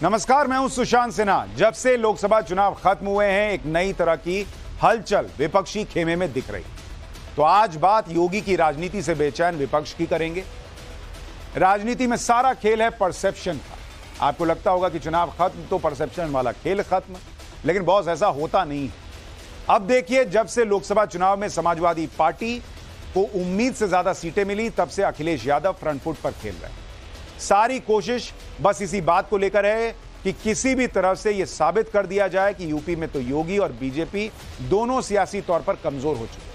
नमस्कार, मैं हूं सुशांत सिन्हा। जब से लोकसभा चुनाव खत्म हुए हैं, एक नई तरह की हलचल विपक्षी खेमे में दिख रही। तो आज बात योगी की राजनीति से बेचैन विपक्ष की करेंगे। राजनीति में सारा खेल है परसेप्शन का। आपको लगता होगा कि चुनाव खत्म तो परसेप्शन वाला खेल खत्म, लेकिन बॉस ऐसा होता नहीं है। अब देखिए, जब से लोकसभा चुनाव में समाजवादी पार्टी को उम्मीद से ज्यादा सीटें मिली, तब से अखिलेश यादव फ्रंट फुट पर खेल रहे हैं। सारी कोशिश बस इसी बात को लेकर है कि किसी भी तरफ से यह साबित कर दिया जाए कि यूपी में तो योगी और बीजेपी दोनों सियासी तौर पर कमजोर हो चुके हैं।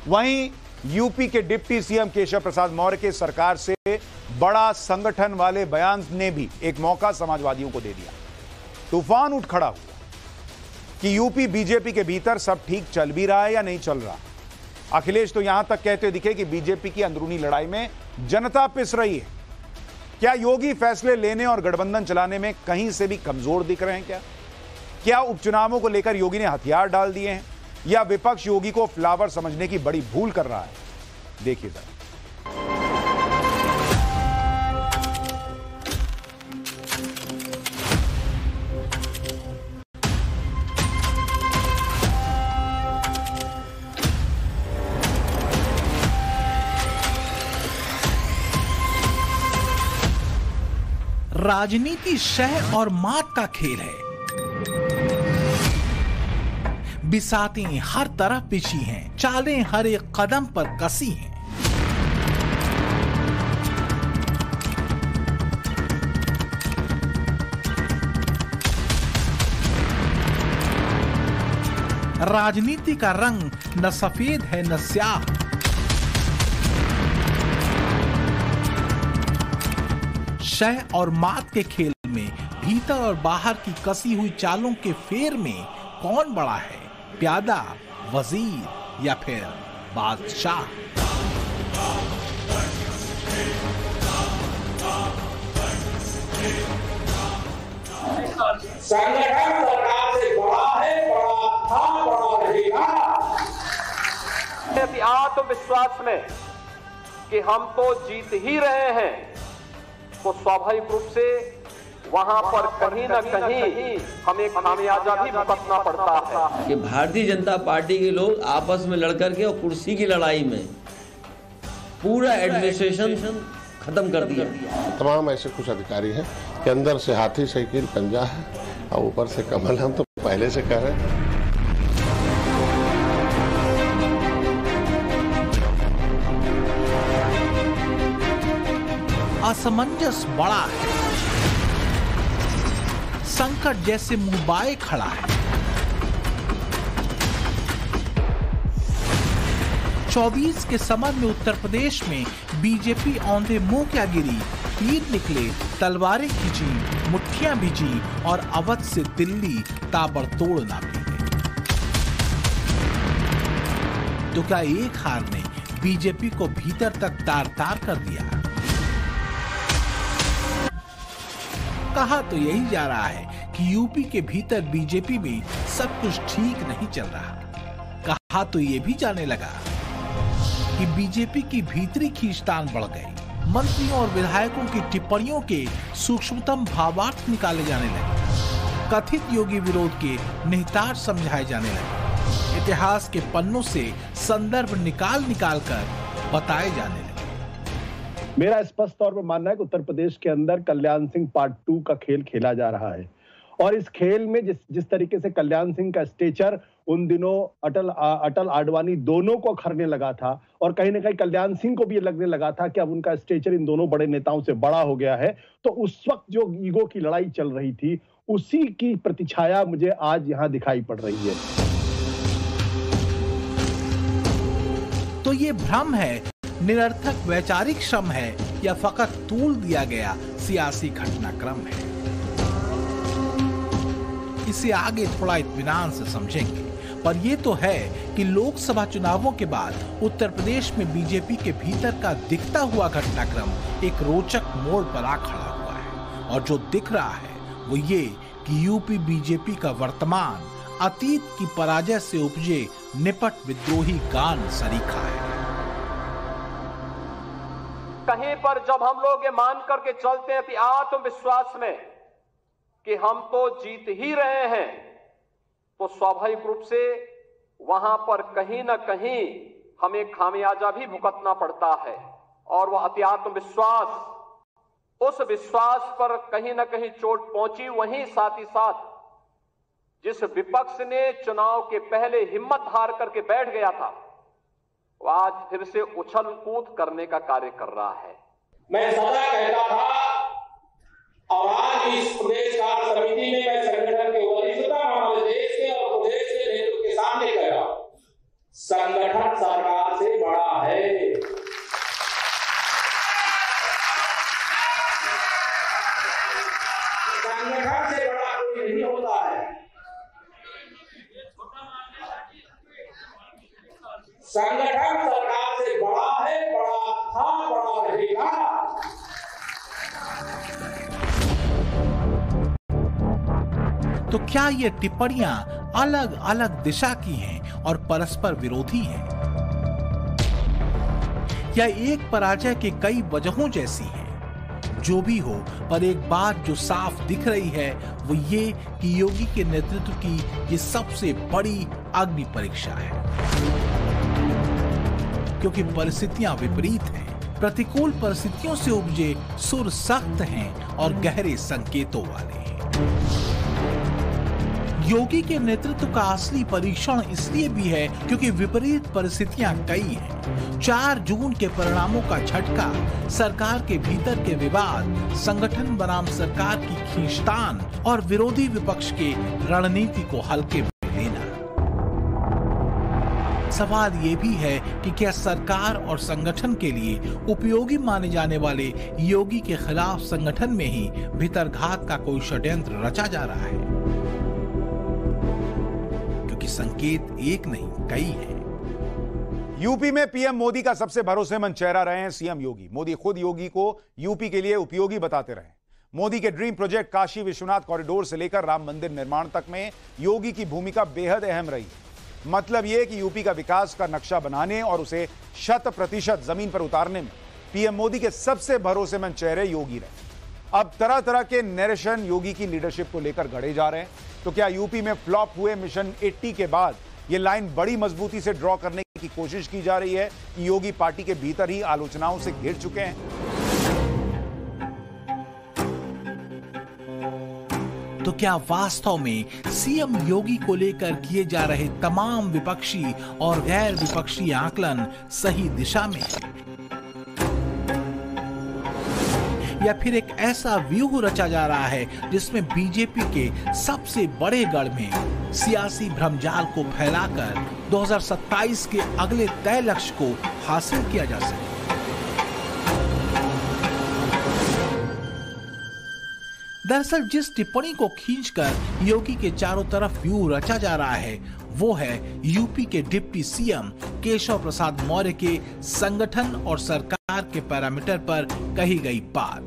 वहीं यूपी के डिप्टी सीएम केशव प्रसाद मौर्य के सरकार से बड़ा संगठन वाले बयान ने भी एक मौका समाजवादियों को दे दिया। तूफान उठ खड़ा हुआ कि यूपी बीजेपी के भीतर सब ठीक चल भी रहा है या नहीं चल रहा। अखिलेश तो यहां तक कहते दिखे कि बीजेपी की अंदरूनी लड़ाई में जनता पिस रही है। क्या योगी फैसले लेने और गठबंधन चलाने में कहीं से भी कमजोर दिख रहे हैं? क्या उपचुनावों को लेकर योगी ने हथियार डाल दिए हैं, या विपक्ष योगी को फ्लावर समझने की बड़ी भूल कर रहा है? देखिए जरा। राजनीति शह और मात का खेल है। बिसातें हर तरफ बिछी हैं, चालें हर एक कदम पर कसी हैं। राजनीति का रंग न सफेद है न स्याह। शह और मात के खेल में भीतर और बाहर की कसी हुई चालों के फेर में कौन बड़ा है, प्यादा, वजीर या फिर बादशाह? संगठन सरकार से बड़ा है, बड़ा था, बड़ा रहेगा। आत्मविश्वास में कि हम तो जीत ही रहे हैं, तो स्वाभाविक रूप से वहां पर कहीं न कहीं हमें खामियाजा भी भुगतना पड़ता है। कि भारतीय जनता पार्टी के लोग आपस में लड़कर के और कुर्सी की लड़ाई में पूरा एडमिनिस्ट्रेशन खत्म कर दिया। तमाम ऐसे कुछ अधिकारी हैं कि अंदर से हाथी साइकिल पंजा है और ऊपर से कमल। हम तो पहले से कह रहे हैं। असमंजस बड़ा है, संकट जैसे मुंहबाए खड़ा है। 24 के समर में उत्तर प्रदेश में बीजेपी औंधे मुंह क्या गिरी, तीर निकले, तलवारें खींची, मुट्ठियां भिजी और अवध से दिल्ली ताबड़तोड़ नापी गई। तो क्या एक हार ने बीजेपी को भीतर तक तार तार कर दिया? कहा तो यही जा रहा है कि यूपी के भीतर बीजेपी में सब कुछ ठीक नहीं चल रहा। कहा तो ये भी जाने लगा कि बीजेपी की भीतरी खींचतान बढ़ गई। मंत्रियों और विधायकों की टिप्पणियों के सूक्ष्मतम भावार्थ निकाले जाने लगे। कथित योगी विरोध के निहितार्थ समझाए जाने लगे। इतिहास के पन्नों से संदर्भ निकाल कर बताए जाने लगे। मेरा स्पष्ट तौर पर मानना है कि उत्तर प्रदेश के अंदर कल्याण सिंह पार्ट 2 का खेल खेला जा रहा है। और इस खेल में जिस तरीके से कल्याण सिंह का स्टेचर उन दिनों अटल आडवाणी दोनों को अखरने लगा था, और कहीं ना कहीं कल्याण सिंह को भी लगने लगा था कि अब उनका स्टेचर इन दोनों बड़े नेताओं से बड़ा हो गया है, तो उस वक्त जो ईगो की लड़ाई चल रही थी, उसी की प्रतिछाया मुझे आज यहां दिखाई पड़ रही है। तो ये भ्रम है, निरर्थक वैचारिक श्रम है, या फकत तूल दिया गया सियासी घटनाक्रम है? इसे आगे थोड़ा इत्मीनान से समझेंगे, पर यह तो है कि लोकसभा चुनावों के बाद उत्तर प्रदेश में बीजेपी के भीतर का दिखता हुआ घटनाक्रम एक रोचक मोड़ पर आ खड़ा हुआ है। और जो दिख रहा है वो ये कि यूपी बीजेपी का वर्तमान अतीत की पराजय से उपजे निपट विद्रोही गान सरीखा है। कहीं पर जब हम लोग ये मान करके चलते हैं कि आत्मविश्वास में कि हम तो जीत ही रहे हैं, तो स्वाभाविक रूप से वहां पर कहीं ना कहीं हमें खामियाजा भी भुगतना पड़ता है। और वह अति आत्मविश्वास, उस विश्वास पर कहीं ना कहीं चोट पहुंची। वहीं साथ ही साथ जिस विपक्ष ने चुनाव के पहले हिम्मत हार करके बैठ गया था, वह आज फिर से उछल कूद करने का कार्य कर रहा है। मैं सदा कहता था और आज इस प्रदेश कार्य समिति में मैं संगठन के वरिष्ठतम हमारे देश के और प्रदेश के नेतृत्व के सामने कह रहा हूं, संगठन सरकार से बड़ा है। संगठन से बड़ा कोई नहीं होता है। संगठन सरकार से बड़ा है, बड़ा था, बड़ा रहेगा। तो क्या ये टिप्पणियां अलग अलग दिशा की हैं और परस्पर विरोधी हैं, या एक पराजय के कई वजहों जैसी हैं? जो भी हो, पर एक बात जो साफ दिख रही है वो ये कि योगी के नेतृत्व की ये सबसे बड़ी अग्नि परीक्षा है, क्योंकि परिस्थितियां विपरीत हैं। प्रतिकूल परिस्थितियों से उपजे सुर सख्त हैं और गहरे संकेतों वाले हैं। योगी के नेतृत्व का असली परीक्षण इसलिए भी है क्योंकि विपरीत परिस्थितियां कई हैं। 4 जून के परिणामों का झटका, सरकार के भीतर के विवाद, संगठन बनाम सरकार की खींचतान और विरोधी विपक्ष के रणनीति को हल्के में लेना। सवाल ये भी है कि क्या सरकार और संगठन के लिए उपयोगी माने जाने वाले योगी के खिलाफ संगठन में ही भीतरघात का कोई षड्यंत्र रचा जा रहा है, क्योंकि संकेत एक नहीं कई हैं। यूपी में पीएम मोदी का सबसे भरोसेमंद चेहरा रहे हैं सीएम योगी। मोदी खुद योगी को यूपी के लिए उपयोगी बताते रहे। मोदी के dream project Kashi Vishwanath corridor से लेकर राम मंदिर निर्माण तक में योगी की भूमिका बेहद अहम रही। मतलब यह कि यूपी का विकास का नक्शा बनाने और उसे 100% जमीन पर उतारने में पीएम मोदी के सबसे भरोसेमंद चेहरे योगी रहे। अब तरह तरह के नैरेशन योगी की लीडरशिप को लेकर गढ़े जा रहे हैं। तो क्या यूपी में फ्लॉप हुए मिशन 80 के बाद यह लाइन बड़ी मजबूती से ड्रॉ करने की कोशिश की जा रही है कि योगी पार्टी के भीतर ही आलोचनाओं से घिर चुके हैं? तो क्या वास्तव में सीएम योगी को लेकर किए जा रहे तमाम विपक्षी और गैर विपक्षी आकलन सही दिशा में है? या फिर एक ऐसा व्यूह रचा जा रहा है जिसमें बीजेपी के सबसे बड़े गढ़ में सियासी भ्रमजाल को फैलाकर 2027 के अगले तय लक्ष्य को हासिल किया जा सके? दरअसल जिस टिप्पणी को खींचकर योगी के चारों तरफ व्यूह रचा जा रहा है वो है यूपी के डिप्टी सीएम केशव प्रसाद मौर्य के संगठन और सरकार के पैरामीटर पर कही गई बात,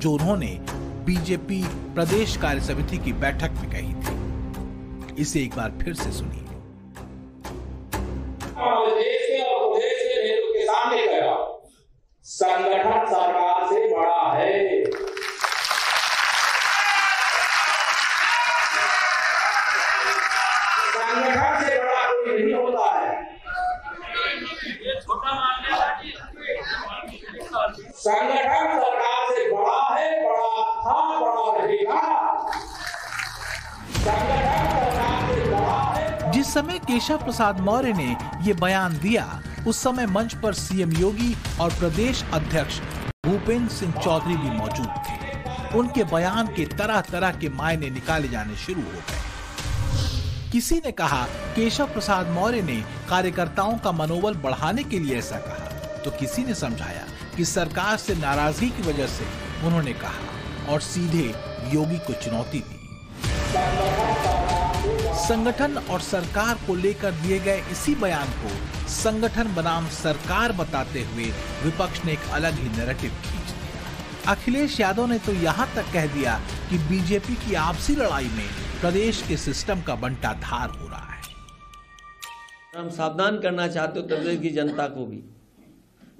जो उन्होंने बीजेपी प्रदेश कार्य समिति की बैठक में कही थी। इसे एक बार फिर से सुनिए। देश के और प्रदेश के नेतृत्व के सामने कहा, संगठन सरकार से बड़ा है। संगठन से बड़ा कोई नहीं होता है। संगठन सरकार से बड़ा है, बड़ा था, बड़ा रहेगा। संगठन सरकार से बड़ा है। जिस समय केशव प्रसाद मौर्य ने ये बयान दिया उस समय मंच पर सीएम योगी और प्रदेश अध्यक्ष भूपेंद्र सिंह चौधरी भी मौजूद थे। उनके बयान के तरह तरह के मायने निकाले जाने शुरू हो गए। किसी ने कहा केशव प्रसाद मौर्य ने कार्यकर्ताओं का मनोबल बढ़ाने के लिए ऐसा कहा, तो किसी ने समझाया कि सरकार से नाराजगी की वजह से उन्होंने कहा और सीधे योगी को चुनौती दी। संगठन और सरकार को लेकर दिए गए इसी बयान को संगठन बनाम सरकार बताते हुए विपक्ष ने एक अलग ही नैरेटिव खींच दिया। अखिलेश यादव ने तो यहाँ तक कह दिया कि बीजेपी की आपसी लड़ाई में प्रदेश के सिस्टम का बंटाधार हो रहा है। हम सावधान करना चाहते उत्तर प्रदेश की जनता को भी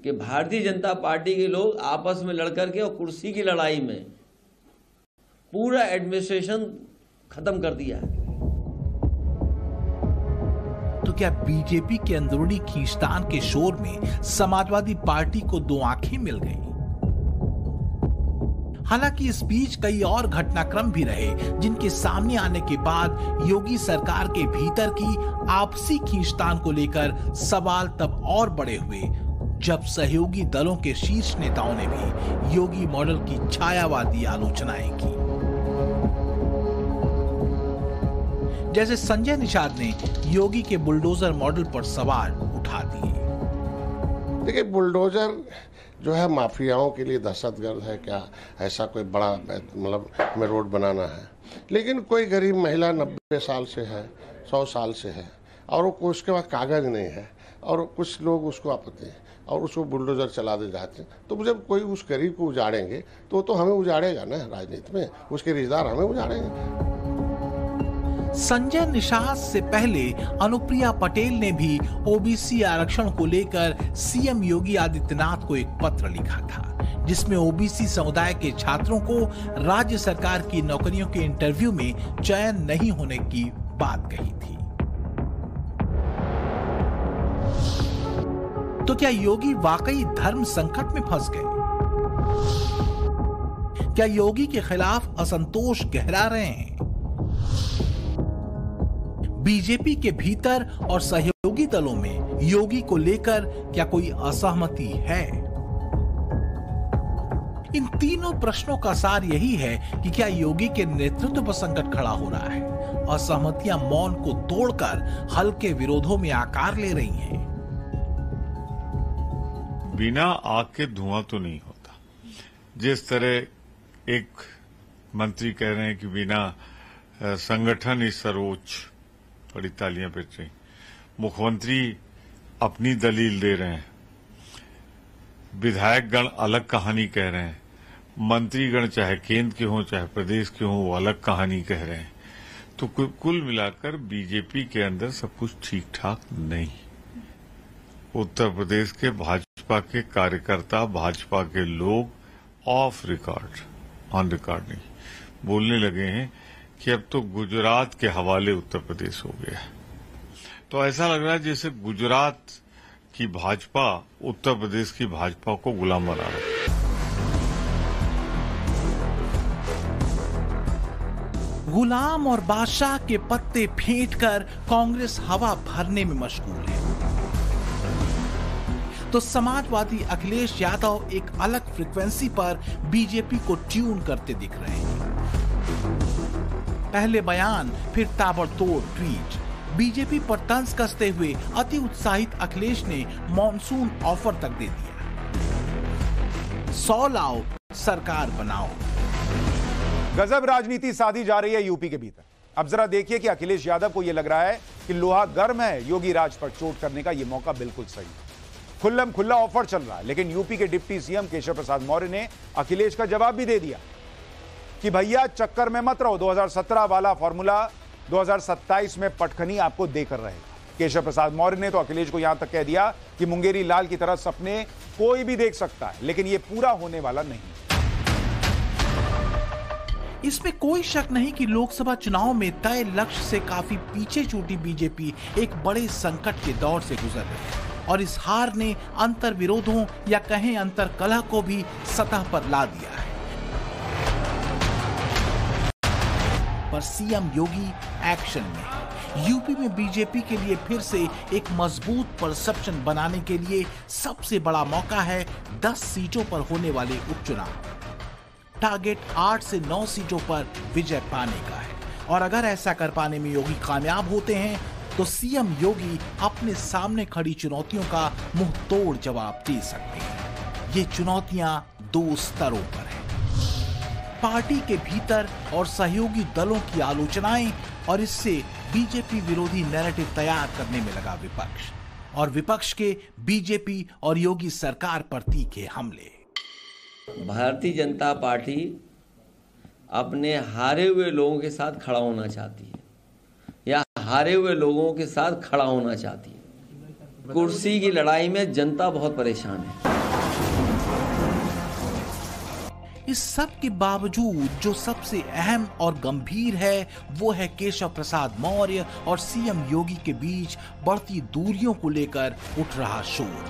कि भारतीय जनता पार्टी के लोग आपस में लड़ करके और कुर्सी की लड़ाई में पूरा एडमिनिस्ट्रेशन खत्म कर दिया है। तो क्या बीजेपी के अंदरूनी खींचतान के शोर में समाजवादी पार्टी को दो आंखें मिल गई? हालांकि इस बीच कई और घटनाक्रम भी रहे जिनके सामने आने के बाद योगी सरकार के भीतर की आपसी खींचतान को लेकर सवाल तब और बड़े हुए जब सहयोगी दलों के शीर्ष नेताओं ने भी योगी मॉडल की छायावादी आलोचनाएं की। जैसे संजय निषाद ने योगी के बुलडोजर मॉडल पर सवाल उठा दिए। देखिए, बुलडोजर जो है माफियाओं के लिए दहशतगर्द है क्या? ऐसा कोई बड़ा मतलब हमें रोड बनाना है, लेकिन कोई गरीब महिला 90 साल से है, 100 साल से है और वो उसके पास कागज नहीं है और कुछ लोग उसको आपत्ति है और उसको बुलडोजर चला दे जाते हैं, तो जब कोई उस गरीब को उजाड़ेंगे तो हमें उजाड़ेगा ना, राजनीति में उसके रिश्तेदार हमें उजाड़ेंगे। संजय निषाद से पहले अनुप्रिया पटेल ने भी ओबीसी आरक्षण को लेकर सीएम योगी आदित्यनाथ को एक पत्र लिखा था, जिसमें ओबीसी समुदाय के छात्रों को राज्य सरकार की नौकरियों के इंटरव्यू में चयन नहीं होने की बात कही थी। तो क्या योगी वाकई धर्म संकट में फंस गए? क्या योगी के खिलाफ असंतोष गहरा रहे हैं? बीजेपी के भीतर और सहयोगी दलों में योगी को लेकर क्या कोई असहमति है? इन तीनों प्रश्नों का सार यही है कि क्या योगी के नेतृत्व पर संकट खड़ा हो रहा है? असहमतियां मौन को तोड़कर हल्के विरोधों में आकार ले रही हैं। बिना आग के धुआं तो नहीं होता। जिस तरह एक मंत्री कह रहे हैं कि बिना संगठन ही सर्वोच्च, बड़ी तालियां बज रही। मुख्यमंत्री अपनी दलील दे रहे हैं, विधायकगण अलग कहानी कह रहे हैं, मंत्रीगण चाहे केंद्र के हों चाहे प्रदेश के हों वो अलग कहानी कह रहे हैं। तो कुल मिलाकर बीजेपी के अंदर सब कुछ ठीक ठाक नहीं। उत्तर प्रदेश के भाजपा के कार्यकर्ता, भाजपा के लोग ऑफ रिकॉर्ड, ऑन रिकॉर्ड नहीं, बोलने लगे हैं कि अब तो गुजरात के हवाले उत्तर प्रदेश हो गया। तो ऐसा लग रहा है जैसे गुजरात की भाजपा उत्तर प्रदेश की भाजपा को गुलाम बना रही है। गुलाम और बादशाह के पत्ते फेंटकर कांग्रेस हवा भरने में मशगूल है, तो समाजवादी अखिलेश यादव एक अलग फ्रीक्वेंसी पर बीजेपी को ट्यून करते दिख रहे हैं। पहले बयान, फिर ताबड़तोड़ ट्वीट। बीजेपी पर तंज कसते हुए अति उत्साहित अखिलेश ने मॉनसून ऑफर तक दे दिया, 100 लाओ सरकार बनाओ। गजब राजनीति साधी जा रही है यूपी के भीतर। अब जरा देखिए कि अखिलेश यादव को यह लग रहा है कि लोहा गर्म है, योगी राज पर चोट करने का यह मौका बिल्कुल सही है। खुल्लम खुल्ला ऑफर चल रहा है, लेकिन यूपी के डिप्टी सीएम केशव प्रसाद मौर्य ने अखिलेश का जवाब भी दे दिया कि भैया चक्कर में मत रहो, 2017 वाला फॉर्मूला 2027 में पटखनी आपको देकर रहेगा। केशव प्रसाद मौर्य ने तो अखिलेश को यहां तक कह दिया कि मुंगेरी लाल की तरह सपने कोई भी देख सकता है, लेकिन यह पूरा होने वाला नहीं। इसमें कोई शक नहीं कि लोकसभा चुनाव में तय लक्ष्य से काफी पीछे छूटी बीजेपी एक बड़े संकट के दौर से गुजर रही है और इस हार ने अंतर विरोधों या कहें अंतर कलह को भी सतह पर ला दिया है। पर सीएम योगी एक्शन में यूपी में बीजेपी के लिए फिर से एक मजबूत परसेप्शन बनाने के लिए सबसे बड़ा मौका है 10 सीटों पर होने वाले उपचुनाव। टारगेट 8 से 9 सीटों पर विजय पाने का है और अगर ऐसा कर पाने में योगी कामयाब होते हैं तो सीएम योगी अपने सामने खड़ी चुनौतियों का मुंह तोड़ जवाब दे सकते हैं। ये चुनौतियां 2 स्तरों पर हैं। पार्टी के भीतर और सहयोगी दलों की आलोचनाएं और इससे बीजेपी विरोधी नैरेटिव तैयार करने में लगा विपक्ष और विपक्ष के बीजेपी और योगी सरकार पर तीखे हमले। भारतीय जनता पार्टी अपने हारे हुए लोगों के साथ खड़ा होना चाहती है या हारे हुए लोगों के साथ खड़ा होना चाहती है। कुर्सी की लड़ाई में जनता बहुत परेशान है। इस सब के बावजूद जो सबसे अहम और गंभीर है वो है केशव प्रसाद मौर्य और सीएम योगी के बीच बढ़ती दूरियों को लेकर उठ रहा शोर।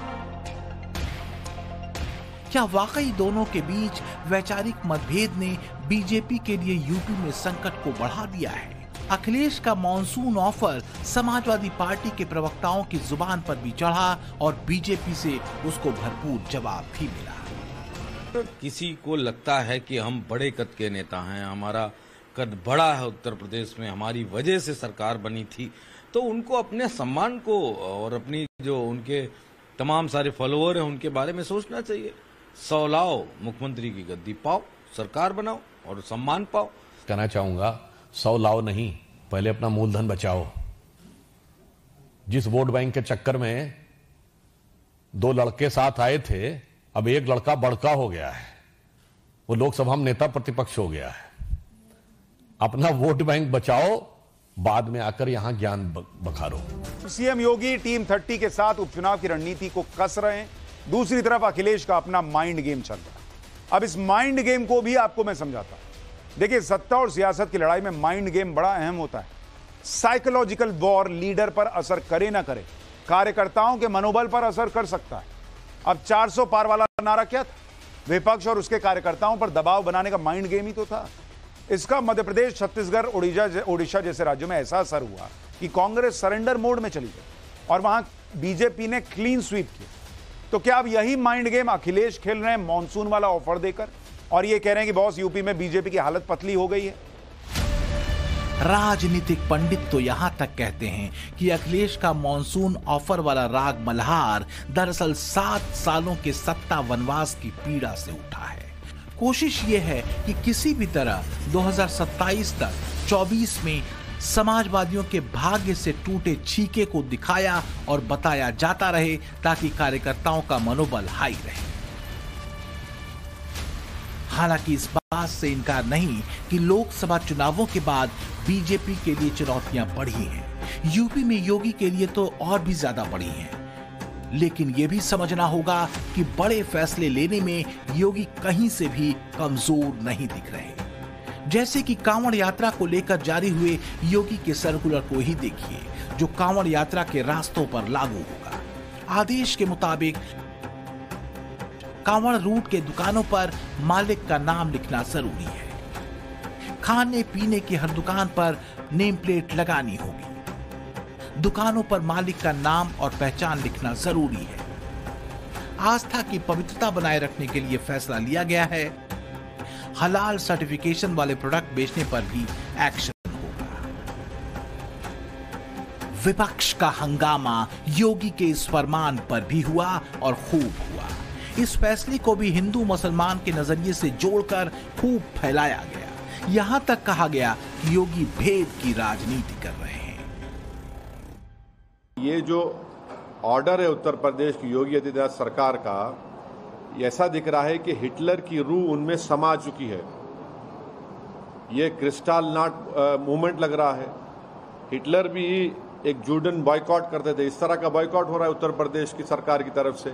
क्या वाकई दोनों के बीच वैचारिक मतभेद ने बीजेपी के लिए यूपी में संकट को बढ़ा दिया है? अखिलेश का मॉनसून ऑफर समाजवादी पार्टी के प्रवक्ताओं की जुबान पर भी चढ़ा और बीजेपी से उसको भरपूर जवाब भी मिला। किसी को लगता है कि हम बड़े कद के नेता हैं, हमारा कद बड़ा है उत्तर प्रदेश में, हमारी वजह से सरकार बनी थी, तो उनको अपने सम्मान को और अपनी जो उनके तमाम सारे फॉलोअर हैं उनके बारे में सोचना चाहिए। 100 लाओ, मुख्यमंत्री की गद्दी पाओ, सरकार बनाओ और सम्मान पाओ। कहना चाहूंगा 100 लाओ नहीं, पहले अपना मूलधन बचाओ। जिस वोट बैंक के चक्कर में 2 लड़के साथ आए थे, अब एक लड़का बड़का हो गया है, वो लोकसभा में नेता प्रतिपक्ष हो गया है। अपना वोट बैंक बचाओ, बाद में आकर यहां ज्ञान बखारो। सीएम योगी टीम 30 के साथ उपचुनाव की रणनीति को कस रहे हैं। दूसरी तरफ अखिलेश का अपना माइंड गेम चल रहा है। अब इस माइंड गेम को भी आपको मैं समझाता हूं। देखिए, सत्ता और सियासत की लड़ाई में माइंड गेम बड़ा अहम होता है। साइकोलॉजिकल वॉर लीडर पर असर करे ना करे, कार्यकर्ताओं के मनोबल पर असर कर सकता है। अब 400 पार वाला नारा क्या था? विपक्ष और उसके कार्यकर्ताओं पर दबाव बनाने का माइंड गेम ही तो था। इसका मध्य प्रदेश, छत्तीसगढ़, ओडिशा जैसे राज्यों में ऐसा असर हुआ कि कांग्रेस सरेंडर मोड में चली गई और वहां बीजेपी ने क्लीन स्वीप किया। तो क्या अब यही माइंड गेम अखिलेश खेल रहे हैं मॉनसून वाला ऑफर देकर, और ये कह रहे हैं कि बॉस यूपी में बीजेपी की हालत पतली हो गई है? राजनीतिक पंडित तो यहां तक कहते हैं कि अखिलेश का मॉनसून ऑफर वाला राग मल्हार दरअसल 7 सालों के सत्ता वनवास की पीड़ा से उठा है। कोशिश यह है कि किसी भी तरह 2027 तक 24 में समाजवादियों के भाग्य से टूटे छीके को दिखाया और बताया जाता रहे, ताकि कार्यकर्ताओं का मनोबल हाई रहे। हालांकि इस बात से इनकार नहीं कि लोकसभा चुनावों के बाद बीजेपी के लिए चुनौतियां बढ़ी हैं। यूपी में योगी के लिए तो और भी ज्यादा बढ़ी हैं। लेकिन यह भी समझना होगा कि बड़े फैसले लेने में योगी कहीं से भी कमजोर नहीं दिख रहे। जैसे कि कांवड़ यात्रा को लेकर जारी हुए योगी के सर्कुलर को ही देखिए, जो कांवड़ यात्रा के रास्तों पर लागू होगा। आदेश के मुताबिक कांवड़ रूट के दुकानों पर मालिक का नाम लिखना जरूरी है। खाने पीने की हर दुकान पर नेम प्लेट लगानी होगी। दुकानों पर मालिक का नाम और पहचान लिखना जरूरी है। आस्था की पवित्रता बनाए रखने के लिए फैसला लिया गया है। हलाल सर्टिफिकेशन वाले प्रोडक्ट बेचने पर भी एक्शन होगा। विपक्ष का हंगामा योगी के इस फरमान पर भी हुआ और खूब हुआ। इस फैसले को भी हिंदू मुसलमान के नजरिए से जोड़कर खूब फैलाया गया। यहां तक कहा गया कि योगी भेद की राजनीति कर रहे हैं। ये जो ऑर्डर है उत्तर प्रदेश की योगी आदित्यनाथ सरकार का, ऐसा दिख रहा है कि हिटलर की रूह उनमें समा चुकी है। ये क्रिस्टल नॉट मूवमेंट लग रहा है। हिटलर भी एक जूडन बॉयकॉट करते थे, इस तरह का बॉयकॉट हो रहा है उत्तर प्रदेश की सरकार की तरफ से।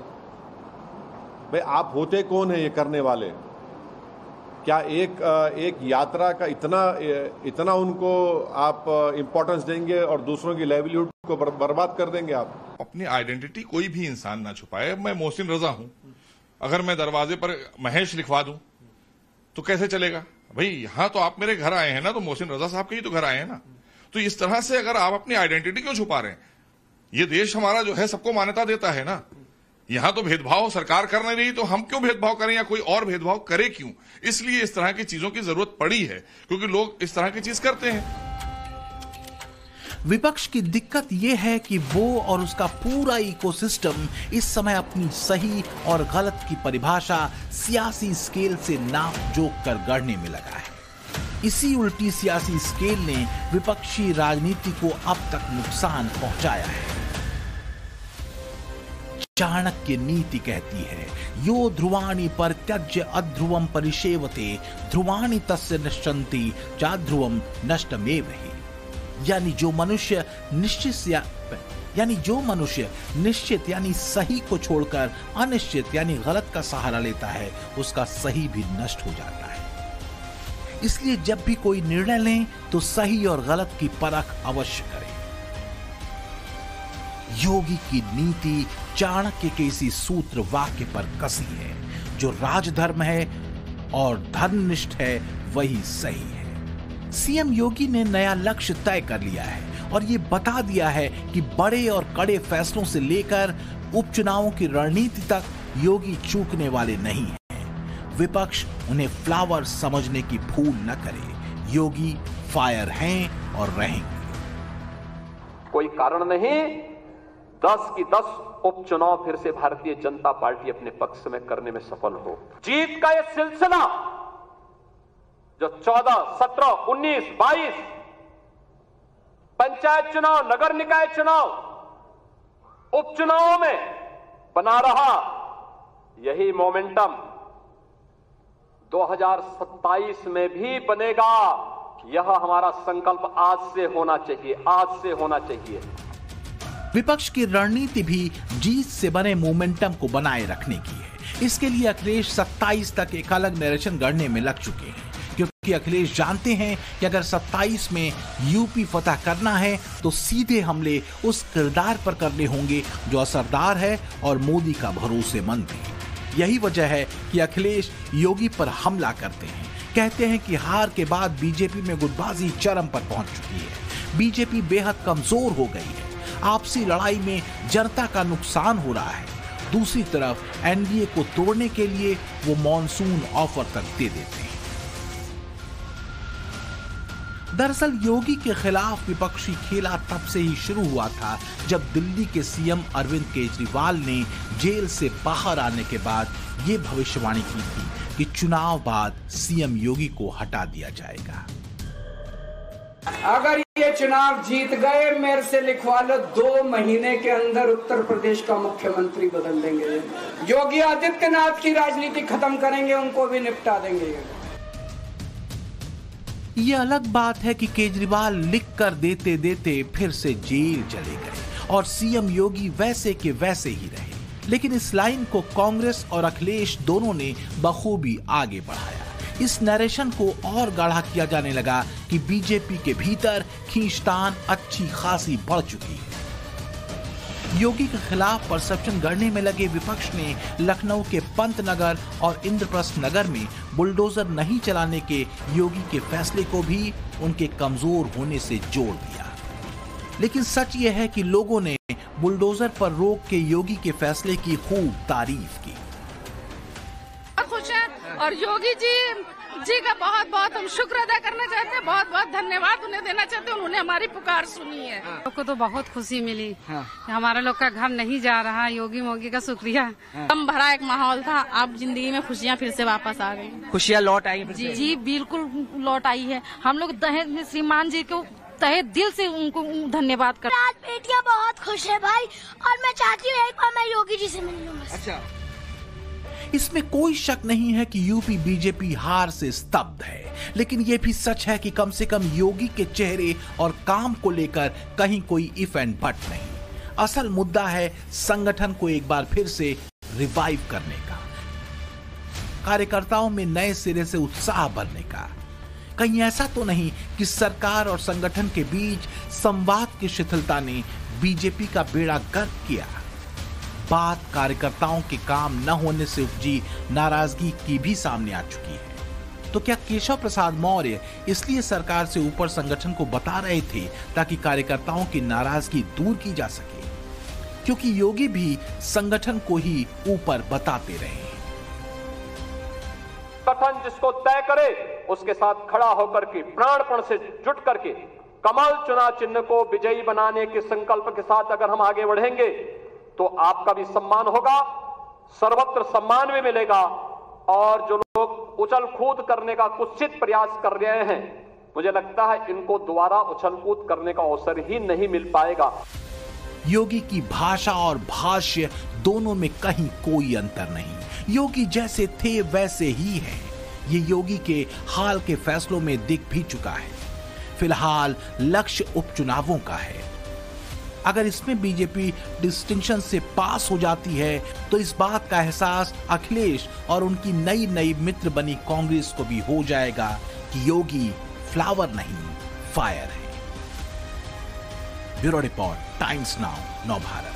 भाई, आप होते कौन है ये करने वाले? क्या एक यात्रा का इतना उनको आप इंपॉर्टेंस देंगे और दूसरों की लाइवलीहुड को बर्बाद कर देंगे आप? अपनी आइडेंटिटी कोई भी इंसान ना छुपाए। मैं मोहसिन रजा हूं, अगर मैं दरवाजे पर महेश लिखवा दूं तो कैसे चलेगा? भाई, यहां तो आप मेरे घर आए हैं ना, तो मोहसिन रजा साहब के ही तो घर आए हैं ना। तो इस तरह से अगर आप अपनी आइडेंटिटी क्यों छुपा रहे हैं? ये देश हमारा जो है सबको मान्यता देता है ना। यहां तो भेदभाव सरकार कर नहीं रही, तो हम क्यों भेदभाव करें या कोई और भेदभाव करे क्यों? इसलिए इस तरह की चीजों की जरूरत पड़ी है, क्योंकि लोग इस तरह की चीज करते हैं। विपक्ष की दिक्कत यह है कि वो और उसका पूरा इकोसिस्टम इस समय अपनी सही और गलत की परिभाषा सियासी स्केल से नाप जोक कर गढ़ने में लगा है। इसी उल्टी सियासी स्केल ने विपक्षी राजनीति को अब तक नुकसान पहुंचाया है। चाणक्य नीति कहती है, यो ध्रुवाणि परित्यज्य अध्रुवम परिसेवते ध्रुवाणि तस्य नश्यन्ति चाध्रुवम नष्टमेव हि। यानी जो मनुष्य निश्चित यानी सही को छोड़कर अनिश्चित यानी गलत का सहारा लेता है, उसका सही भी नष्ट हो जाता है। इसलिए जब भी कोई निर्णय लें तो सही और गलत की परख अवश्य करें। योगी की नीति चाणक्य के इसी सूत्र वाक्य पर कसी है, जो राजधर्म है और धर्मनिष्ठ है वही सही है। सीएम योगी ने नया लक्ष्य तय कर लिया है और ये बता दिया है कि बड़े और कड़े फैसलों से लेकर उपचुनावों की रणनीति तक योगी चूकने वाले नहीं हैं। विपक्ष उन्हें फ्लावर समझने की भूल न करे। योगी फायर हैं और रहेंगे। कोई कारण नहीं 10 की 10 उपचुनाव फिर से भारतीय जनता पार्टी अपने पक्ष में करने में सफल हो। जीत का यह सिलसिला जो 14, 17, 19, 22 पंचायत चुनाव, नगर निकाय चुनाव, उपचुनावों में बना रहा, यही मोमेंटम 2027 में भी बनेगा। यह हमारा संकल्प आज से होना चाहिए, आज से होना चाहिए। विपक्ष की रणनीति भी जीत से बने मोमेंटम को बनाए रखने की है। इसके लिए अखिलेश 27 तक एक अलग नरेशन गढ़ने में लग चुके हैं, क्योंकि अखिलेश जानते हैं कि अगर 27 में यूपी फतह करना है तो सीधे हमले उस किरदार पर करने होंगे जो असरदार है और मोदी का भरोसेमंद है। यही वजह है कि अखिलेश योगी पर हमला करते हैं। कहते हैं कि हार के बाद बीजेपी में गुटबाजी चरम पर पहुंच चुकी है। बीजेपी बेहद कमजोर हो गई है। आपसी लड़ाई में जनता का नुकसान हो रहा है। दूसरी तरफ एनडीए को तोड़ने के लिए वो मॉनसून ऑफर तक दे देते हैं। दरअसल योगी के खिलाफ विपक्षी खेला तब से ही शुरू हुआ था जब दिल्ली के सीएम अरविंद केजरीवाल ने जेल से बाहर आने के बाद ये भविष्यवाणी की थी कि चुनाव बाद सीएम योगी को हटा दिया जाएगा। अगर ये चुनाव जीत गए, मेरे से लिखवा लो, 2 महीने के अंदर उत्तर प्रदेश का मुख्यमंत्री बदल देंगे। योगी आदित्यनाथ की राजनीति खत्म करेंगे, उनको भी निपटा देंगे। ये अलग बात है कि केजरीवाल लिख कर देते देते फिर से जेल चले गए और सीएम योगी वैसे के वैसे ही रहे। लेकिन इस लाइन को कांग्रेस और अखिलेश दोनों ने बखूबी आगे बढ़ाया। इस नरेशन को और गाढ़ा किया जाने लगा कि बीजेपी के भीतर खींचतान अच्छी खासी बढ़ चुकी है। योगी के खिलाफ परसेप्शन गढ़ने में लगे विपक्ष ने लखनऊ के पंतनगर और इंद्रप्रस्थ नगर में बुलडोजर नहीं चलाने के योगी के फैसले को भी उनके कमजोर होने से जोड़ दिया। लेकिन सच यह है कि लोगों ने बुलडोजर पर रोक के योगी के फैसले की खूब तारीफ की। खुश हैं और योगी जी का बहुत बहुत हम शुक्र अदा करना चाहते हैं। बहुत बहुत धन्यवाद उन्हें देना चाहते हैं। उन्होंने हमारी पुकार सुनी है। लोग को तो बहुत खुशी मिली। हमारा लोग का घर नहीं जा रहा। योगी मोगी का शुक्रिया। कम भरा एक माहौल था, अब जिंदगी में खुशियाँ फिर से वापस आ गई। खुशियाँ लौट आई। जी बिल्कुल लौट आई है। हम लोग श्रीमान जी को तहे दिल से उनको धन्यवाद करते हैं। आज बेटियां बहुत खुश है भाई, और मैं चाहती हूँ एक बार मैं योगी जी से मिल लूँ। अच्छा, इसमें कोई शक नहीं है कि यूपी बीजेपी हार से स्तब्ध है, लेकिन यह भी सच है कि कम से कम योगी के चेहरे और काम को लेकर कहीं कोई इफ एंड बट नहीं। असल मुद्दा है संगठन को एक बार फिर से रिवाइव करने का, कार्यकर्ताओं में नए सिरे से उत्साह भरने का। कहीं ऐसा तो नहीं कि सरकार और संगठन के बीच संवाद की शिथिलता ने बीजेपी का बेड़ा गर्क किया। बात कार्यकर्ताओं के काम न होने से उपजी नाराजगी की भी सामने आ चुकी है। तो क्या केशव प्रसाद मौर्य इसलिए सरकार से ऊपर संगठन को बता रहे थे ताकि कार्यकर्ताओं की नाराजगी दूर की जा सके? क्योंकि योगी भी संगठन को ही ऊपर बताते रहे। संगठन जिसको तय करे उसके साथ खड़ा होकर के प्राणपण से जुट करके कमल चुनाव चिन्ह को विजयी बनाने के संकल्प के साथ अगर हम आगे बढ़ेंगे तो आपका भी सम्मान होगा, सर्वत्र सम्मान भी मिलेगा। और जो लोग उछल कूद करने का कुत्सित प्रयास कर रहे हैं, मुझे लगता है इनको दोबारा उछल कूद करने का अवसर ही नहीं मिल पाएगा। योगी की भाषा और भाष्य दोनों में कहीं कोई अंतर नहीं। योगी जैसे थे वैसे ही हैं। ये योगी के हाल के फैसलों में दिख भी चुका है। फिलहाल लक्ष्य उपचुनावों का है। अगर इसमें बीजेपी डिस्टिंक्शन से पास हो जाती है तो इस बात का एहसास अखिलेश और उनकी नई नई मित्र बनी कांग्रेस को भी हो जाएगा कि योगी फ्लावर नहीं फायर है। ब्यूरो रिपोर्ट, टाइम्स नाउ, नव भारत।